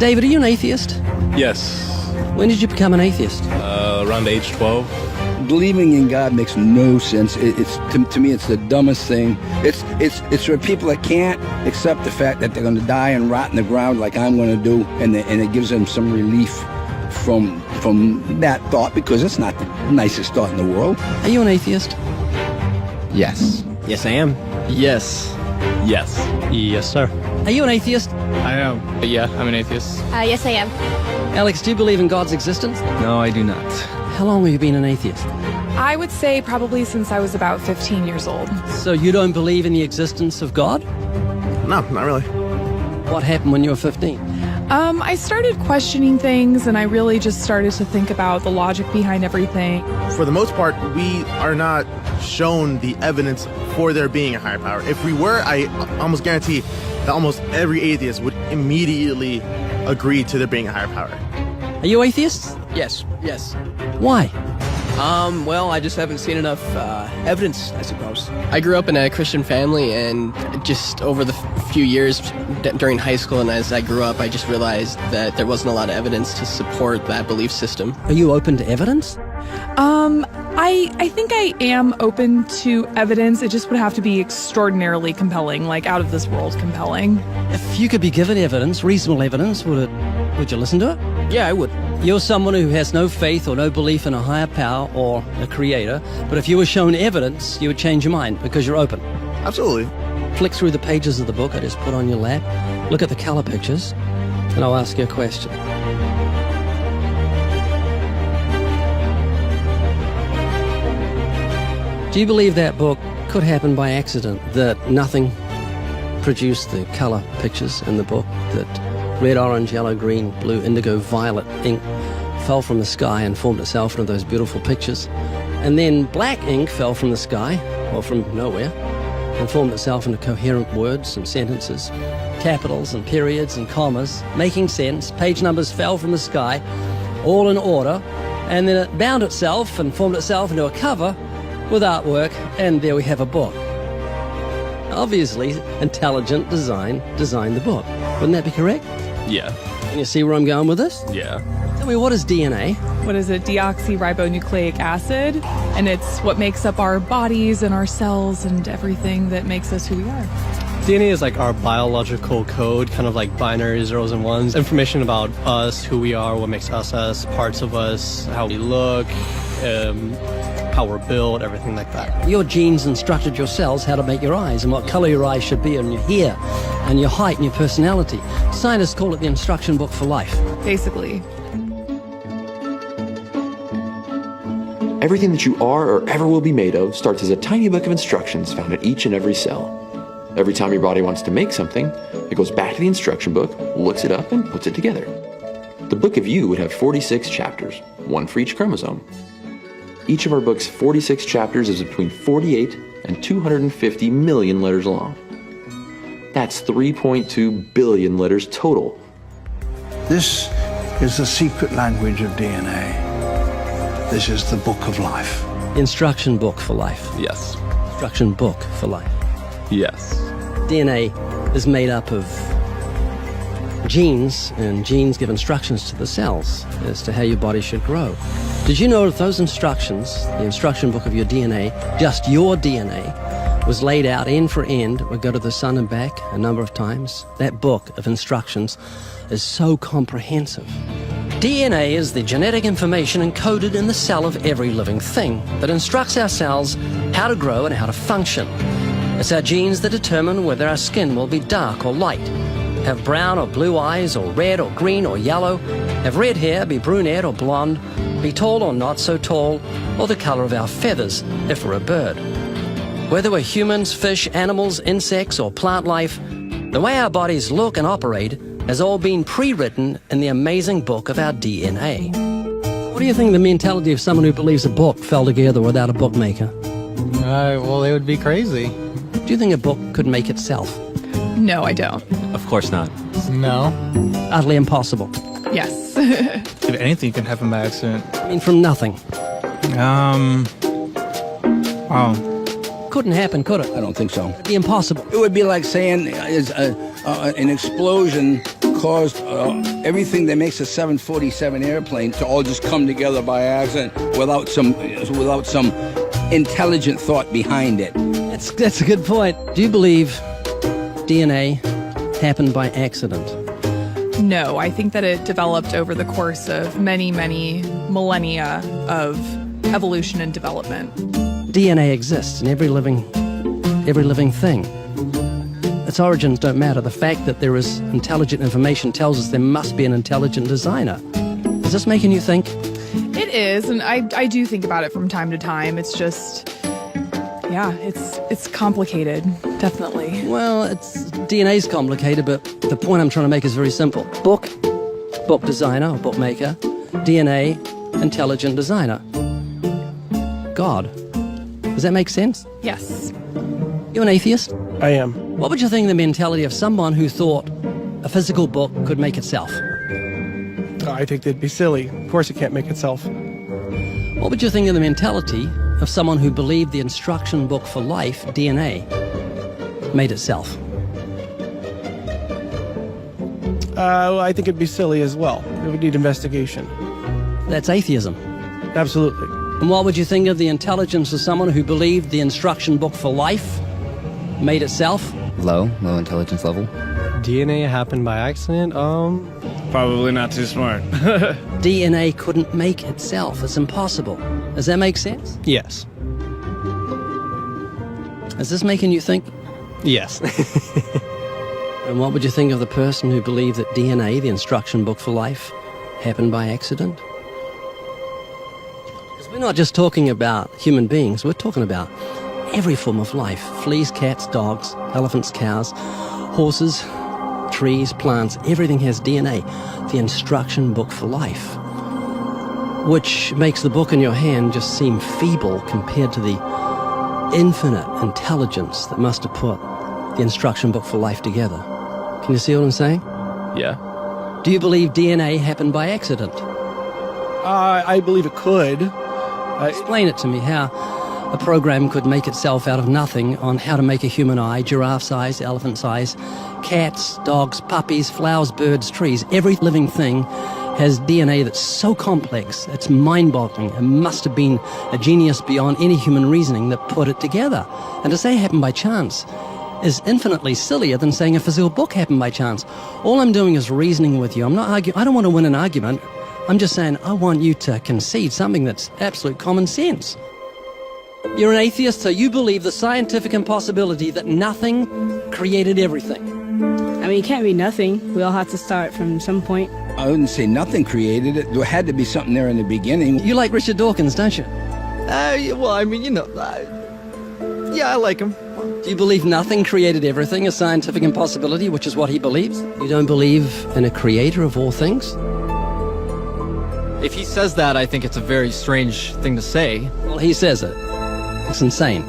David, are you an atheist? Yes. When did you become an atheist? Around age 12. Believing in God makes no sense. It's to me, it's the dumbest thing. It's for people that can't accept the fact that they're going to die and rot in the ground like I'm going to do, and it gives them some relief from that thought, because it's not the nicest thought in the world. Are you an atheist? Yes. Yes, I am. Yes. Yes. Yes, sir. Are you an atheist? I am. Yeah, I'm an atheist. Yes, I am. Alex, do you believe in God's existence? No, I do not. How long have you been an atheist? I would say probably since I was about 15 years old. So you don't believe in the existence of God? No, not really. What happened when you were 15? I started questioning things, and I really just started to think about the logic behind everything. For the most part, we are not shown the evidence for there being a higher power. If we were, I almost guarantee that almost every atheist would immediately agree to there being a higher power. Are you atheists? Yes. Why? Well, I just haven't seen enough evidence, I suppose. I grew up in a Christian family, and just over the few years during high school and as I grew up, I just realized that there wasn't a lot of evidence to support that belief system. Are you open to evidence? I think I am open to evidence. It just would have to be extraordinarily compelling, like out of this world compelling. If you could be given evidence, reasonable evidence, would you listen to it? Yeah, I would. You're someone who has no faith or no belief in a higher power or a creator, but if you were shown evidence, you would change your mind because you're open. Absolutely. Flick through the pages of the book I just put on your lap, look at the color pictures, and I'll ask you a question. Do you believe that book could happen by accident, that nothing produced the color pictures in the book, that red, orange, yellow, green, blue, indigo, violet ink fell from the sky and formed itself into those beautiful pictures, and then black ink fell from the sky, or from nowhere, and formed itself into coherent words and sentences, capitals and periods and commas, making sense. Page numbers fell from the sky, all in order, and then it bound itself and formed itself into a cover with artwork, and there we have a book. Obviously, intelligent design designed the book. Wouldn't that be correct? Yeah. Can you see where I'm going with this? Yeah. Tell me, what is DNA? What is it? Deoxyribonucleic acid. And it's what makes up our bodies and our cells and everything that makes us who we are. DNA is like our biological code, kind of like binary zeros and ones. Information about us, who we are, what makes us us, parts of us, how we look, how we're built, everything like that. Your genes instructed your cells how to make your eyes and what color your eyes should be, and your hair and your height and your personality. Scientists call it the instruction book for life. Basically. Everything that you are or ever will be made of starts as a tiny book of instructions found in each and every cell. Every time your body wants to make something, it goes back to the instruction book, looks it up, and puts it together. The book of you would have 46 chapters, one for each chromosome. Each of our book's 46 chapters is between 48 and 250 million letters long. That's 3.2 billion letters total. This is the secret language of DNA. This is the book of life. Instruction book for life. Yes. Instruction book for life. Yes. DNA is made up of genes, and genes give instructions to the cells as to how your body should grow. Did you know that those instructions, the instruction book of your DNA, just your DNA, was laid out end for end, would go to the sun and back a number of times? That book of instructions is so comprehensive. DNA is the genetic information encoded in the cell of every living thing that instructs our cells how to grow and how to function. It's our genes that determine whether our skin will be dark or light, have brown or blue eyes, or red or green or yellow, have red hair, be brunette or blonde, be tall or not so tall, or the color of our feathers if we're a bird. Whether we're humans, fish, animals, insects, or plant life, the way our bodies look and operate has all been pre-written in the amazing book of our DNA. What do you think of the mentality of someone who believes a book fell together without a bookmaker? Well, they would be crazy. Do you think a book could make itself? No, I don't. Of course not. No. Utterly impossible. Yes. If anything can happen by accident. I mean, from nothing. Wow. Couldn't happen, could it? I don't think so. It'd be impossible. It would be like saying an explosion caused everything that makes a 747 airplane to all just come together by accident without some intelligent thought behind it. That's a good point. Do you believe DNA happened by accident? No, I think that it developed over the course of many, many millennia of evolution and development. DNA exists in every living thing. Its origins don't matter. The fact that there is intelligent information tells us there must be an intelligent designer. Is this making you think? It is, and I do think about it from time to time. It's just, yeah, it's complicated, definitely. Well, DNA's complicated, but the point I'm trying to make is very simple. Book designer or bookmaker, DNA, intelligent designer. God. Does that make sense? Yes. You an atheist? I am. What would you think of the mentality of someone who thought a physical book could make itself? I think they'd be silly. Of course it can't make itself. What would you think of the mentality of someone who believed the instruction book for life, DNA, made itself? I think it'd be silly as well. It would need investigation. That's atheism. Absolutely. And what would you think of the intelligence of someone who believed the instruction book for life made itself? Low intelligence level. DNA happened by accident? Probably not too smart. DNA couldn't make itself. It's impossible. Does that make sense? Yes. Is this making you think? Yes. And what would you think of the person who believed that DNA, the instruction book for life, happened by accident? Because we're not just talking about human beings, we're talking about every form of life. Fleas, cats, dogs, elephants, cows, horses, trees, plants, everything has DNA, the instruction book for life. Which makes the book in your hand just seem feeble compared to the infinite intelligence that must have put the instruction book for life together. Can you see what I'm saying? Yeah. Do you believe DNA happened by accident? I believe it could. Explain it to me, how a program could make itself out of nothing on how to make a human eye, giraffe size, elephant size, cats, dogs, puppies, flowers, birds, trees. Every living thing has DNA that's so complex, it's mind-boggling. It must have been a genius beyond any human reasoning that put it together. And to say it happened by chance is infinitely sillier than saying a physical book happened by chance. All I'm doing is reasoning with you. I'm not arguing. I don't want to win an argument. I'm just saying I want you to concede something that's absolute common sense. You're an atheist, so you believe the scientific impossibility that nothing created everything. I mean, it can't be nothing. We all have to start from some point. I wouldn't say nothing created it. There had to be something there in the beginning. You like Richard Dawkins, don't you? Well, I mean, yeah, I like him. Do you believe nothing created everything, a scientific impossibility, which is what he believes? You don't believe in a creator of all things? If he says that, I think it's a very strange thing to say. Well, he says it. It's insane.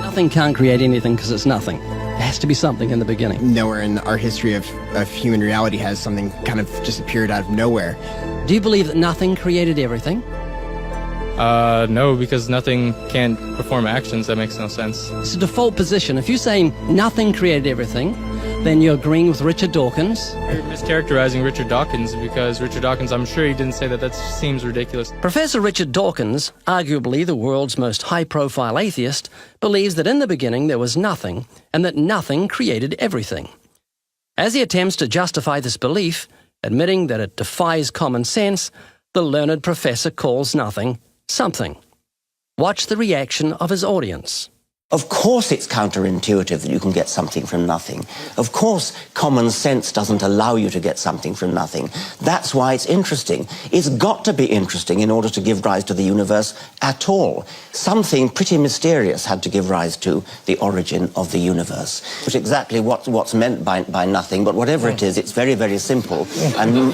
Nothing can't create anything because it's nothing. There has to be something in the beginning. Nowhere in our history of human reality has something kind of just appeared out of nowhere. Do you believe that nothing created everything? No, because nothing can perform actions. That makes no sense. It's a default position. If you're saying nothing created everything, then you're agreeing with Richard Dawkins. You're mischaracterizing Richard Dawkins, because Richard Dawkins, I'm sure he didn't say that. That seems ridiculous. Professor Richard Dawkins, arguably the world's most high-profile atheist, believes that in the beginning there was nothing, and that nothing created everything. As he attempts to justify this belief, admitting that it defies common sense, the learned professor calls nothing something. Watch the reaction of his audience. Of course it's counterintuitive that you can get something from nothing. Of course common sense doesn't allow you to get something from nothing. That's why it's interesting. It's got to be interesting in order to give rise to the universe at all. Something pretty mysterious had to give rise to the origin of the universe. Which exactly what's meant by nothing, but whatever it is, it's very, very simple. And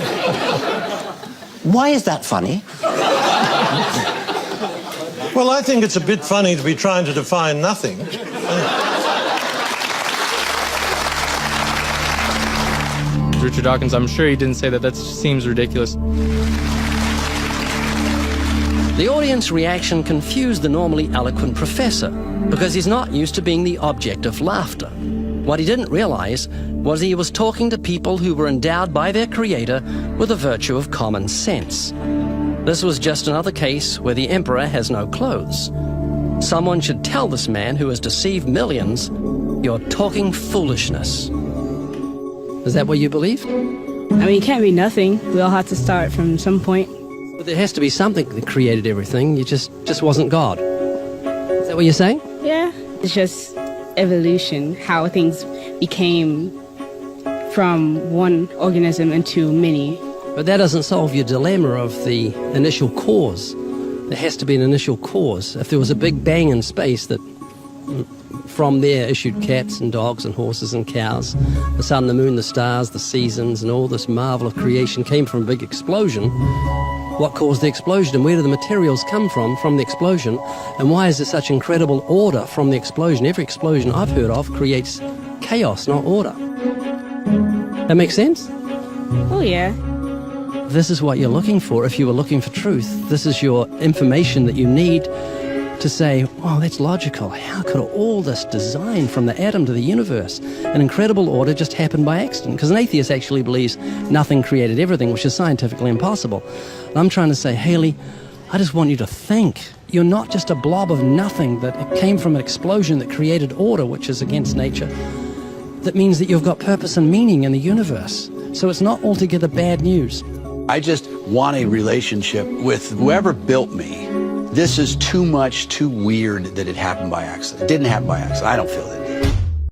why is that funny? Well, I think it's a bit funny to be trying to define nothing. Richard Dawkins, I'm sure he didn't say that. That seems ridiculous. The audience reaction confused the normally eloquent professor because he's not used to being the object of laughter. What he didn't realize was he was talking to people who were endowed by their creator with the virtue of common sense. This was just another case where the emperor has no clothes. Someone should tell this man who has deceived millions, "You're talking foolishness." Is that what you believe? I mean, it can't be nothing. We all have to start from some point. But there has to be something that created everything. You just wasn't God. Is that what you're saying? Yeah. It's just evolution, how things became from one organism into many. But that doesn't solve your dilemma of the initial cause. There has to be an initial cause. If there was a big bang in space that from there issued cats and dogs and horses and cows, the sun, the moon, the stars, the seasons, and all this marvel of creation came from a big explosion, what caused the explosion, and where do the materials come from the explosion, and why is there such incredible order from the explosion? Every explosion I've heard of creates chaos, not order. That makes sense? Oh, yeah. This is what you're looking for if you were looking for truth. This is your information that you need to say, oh, that's logical. How could all this design from the atom to the universe, an incredible order, just happen by accident? Because an atheist actually believes nothing created everything, which is scientifically impossible. And I'm trying to say, Haley, I just want you to think. You're not just a blob of nothing that came from an explosion that created order, which is against nature. That means that you've got purpose and meaning in the universe. So it's not altogether bad news. I just want a relationship with whoever built me. This is too much, too weird that it happened by accident. It didn't happen by accident. I don't feel that.